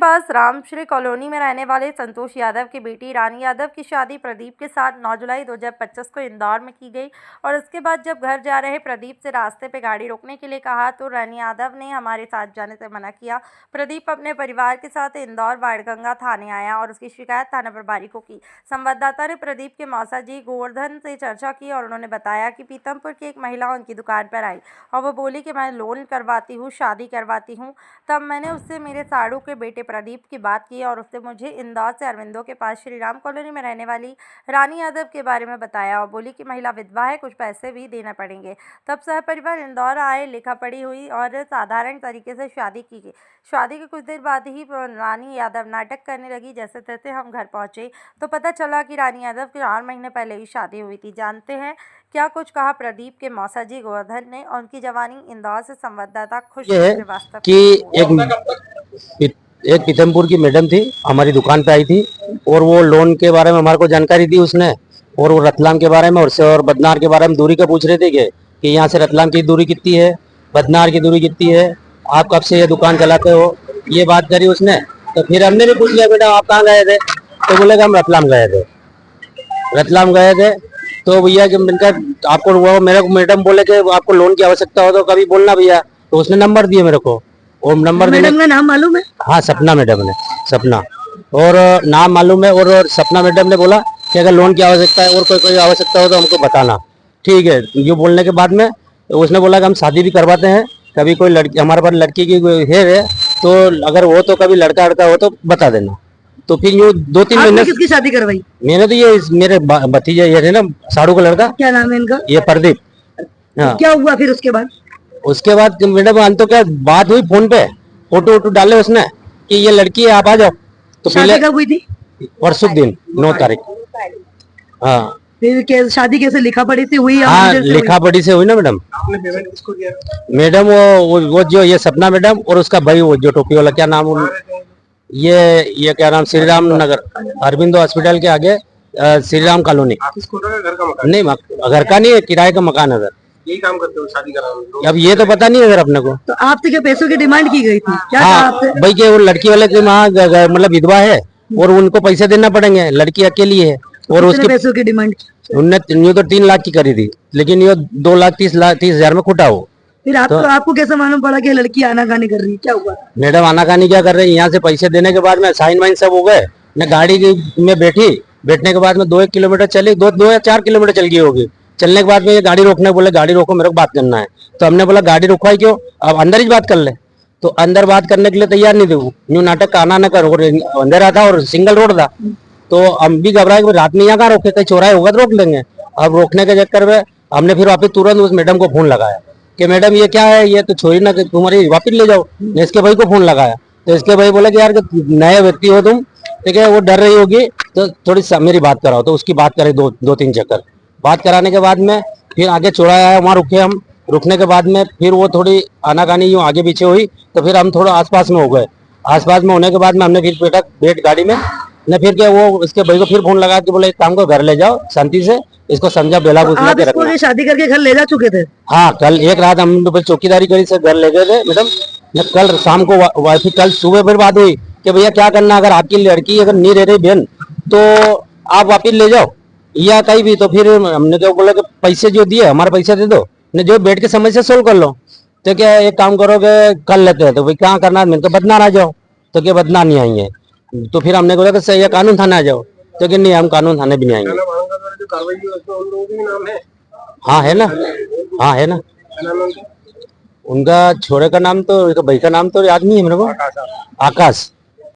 पास Ramshree colony में रहने वाले संतोष यादव की बेटी रानी यादव की शादी प्रदीप के साथ 9 जुलाई 2025 को इंदौर में की गई और उसके बाद जब घर जा रहे प्रदीप से रास्ते पे गाड़ी रोकने के लिए कहा तो रानी यादव ने हमारे साथ जाने से मना किया। प्रदीप अपने परिवार के साथ इंदौर बाणगंगा थाने आया और उसकी शिकायत थाना प्रभारी को की। संवाददाता ने प्रदीप के मौसा जी गोवर्धन से चर्चा की और उन्होंने बताया कि पीतमपुर की एक महिला उनकी दुकान पर आई और वो बोली कि मैं लोन करवाती हूँ, शादी करवाती हूँ। तब मैंने उससे मेरे साड़ू के बेटे प्रदीप की बात की और उसने मुझे इंदौर से अरविंदो के पास श्री राम कॉलोनी में रहने वाली रानी यादव के बारे में बताया और बोली कि महिला विधवा है, कुछ पैसे भी देना पड़ेंगे। तब सहपरिवार इंदौर आए, लिखा पढ़ी हुई और साधारण तरीके से शादी की गई। शादी के कुछ देर बाद ही रानी यादव नाटक करने लगी। जैसे तैसे हम घर पहुंचे तो पता चला कि रानी यादव की 4 महीने पहले ही शादी हुई थी। जानते हैं क्या कुछ कहा प्रदीप के मौसा जी गोवर्धन ने और उनकी जवानी इंदौर से संवाददाता खुश श्रीवास्तव कि एक पीतमपुर की मैडम थी, हमारी दुकान पे आई थी और वो लोन के बारे में हमारे को जानकारी दी उसने और वो रतलाम के बारे में और बदनार के बारे में दूरी का पूछ रहे थे कि यहाँ से रतलाम की दूरी कितनी है, बदनार की दूरी कितनी है, आप कब से ये दुकान चलाते हो, ये बात करी उसने। तो फिर हमने भी पूछ लिया बेटा आप कहाँ गए थे, तो बोले हम रतलाम गए थे। रतलाम गए थे तो भैया कि आपको वो मेरे को मैडम बोले कि आपको लोन की आवश्यकता हो तो कभी बोलना भैया। तो उसने नंबर दिए मेरे को और नंबर मैडम का नाम मालूम है? हाँ सपना मैडम ने, सपना और नाम मालूम है। और सपना मैडम ने बोला कि अगर लोन की आवश्यकता है और कोई आवश्यकता हो तो हमको बताना। ठीक है, ये बोलने के बाद में उसने बोला कि हम शादी भी करवाते हैं, कभी कोई लड़की हमारे पास लड़की की है तो अगर वो तो कभी लड़का हो तो बता देना। तो फिर यूँ 2-3 महीने किसकी शादी करवाई? मैंने तो ये मेरे भतीजे ये थे ना, साड़ू का लड़का। क्या नाम है इनका? ये प्रदीप। हाँ। क्या हुआ फिर उसके बाद? उसके बाद मैडम अंत तो क्या बात हुई, फोन पे फोटो वोटो डाले उसने कि ये लड़की है आप आ जाओ। तो शादी कब हुई थी? परसों दिन 9 तारीख। हाँ फिर शादी कैसे लिखा पढ़ी से हुई? हाँ लिखा पढ़ी से हुई ना मैडम। आपने पेमेंट किसको दिया? मैडम वो जो ये सपना मैडम और उसका भाई वो जो टोपी वाला, क्या नाम ये क्या नाम, श्री राम नगर अरविंदो हॉस्पिटल के आगे श्री राम कॉलोनी। घर का मकान? नहीं घर का नहीं है, किराए का मकान है सर। यही काम करते हो शादी करा? अब ये तो पता नहीं है सर अपने को। तो आपसे क्या पैसों की डिमांड की गई थी? क्या हाँ भाई के वो लड़की वाले के वहाँ मतलब विधवा है और उनको पैसे देना पड़ेंगे, लड़की अकेली है और उसके पैसों की डिमांड उनने तो 3 लाख की करी थी, लेकिन ये 2,30,30,000 में खुटा हो। फिर आपको कैसे मालूम पड़ा कि लड़की आनाकानी कर रही है? क्या हुआ? मैडम आनाकानी क्या कर रही है, यहाँ से पैसे देने के बाद में साइन वाइन सब हो गए, मैं गाड़ी में बैठने के बाद में 2-1 किलोमीटर चली, 2 या 4 किलोमीटर चल गई होगी। चलने के बाद में ये गाड़ी रोकने बोले गाड़ी रोको मेरे को बात करना है। तो हमने बोला गाड़ी रुकवाई क्यों, अब अंदर ही बात कर ले। तो अंदर बात करने के लिए तैयार नहीं थे वो, न्यू नाटक का आना न कर, अंधेरा था और सिंगल रोड था। तो हम भी घबराए कि रात में यहाँ कहाँ रोके, कहीं चौराहे होगा तो रोक लेंगे। अब रोकने के चक्कर में हमने फिर वापिस तुरंत उस मैडम को फोन लगाया कि मैडम ये क्या है, ये तो छोड़ी ना, तुम्हारी वापिस ले जाओ। इसके भाई को फोन लगाया तो इसके भाई बोला कि यार नए व्यक्ति हो तुम, ठीक है, वो डर रही होगी तो थोड़ी मेरी बात कराओ। तो उसकी बात करे 2-3 चक्कर, बात कराने के बाद में फिर आगे चौराहा आया, वहाँ रुके हम। रुकने के बाद में फिर वो थोड़ी आनाकानी यूँ आगे पीछे हुई तो फिर हम थोड़ा आसपास में हो गए। आसपास में होने के बाद में हमने फिर बैठ गाड़ी में ने फिर क्या वो इसके भाई को फिर फोन लगा के बोला एक काम को घर ले जाओ शांति से, इसको समझा बेला बुझला के रखना। शादी करके घर ले जा चुके थे? हाँ कल एक रात हम चौकीदारी करी से घर ले गए थे मैडम। कल शाम को फिर कल सुबह फिर बात हुई कि भैया क्या करना, अगर आपकी लड़की अगर नहीं रह रही बहन तो आप वापिस ले जाओ या कहीं भी। तो फिर हमने क्या बोला कि पैसे जो दिए हमारे पैसे दे दो, ने जो बैठ के समस्या सोल्व कर लो। तो क्या एक काम करोगे कर लेते हैं, तो भाई क्या करना है, मैंने तो बदनार आ जाओ। तो क्या बदनार नहीं आएंगे, तो फिर हमने बोला कि सही है कानून थाने आ जाओ। तो कि नहीं हम कानून थाने भी नहीं आएंगे। हाँ है ना, हाँ है ना। उनका छोरे का नाम तो भाई का नाम तो याद नहीं है मेरे को, आकाश।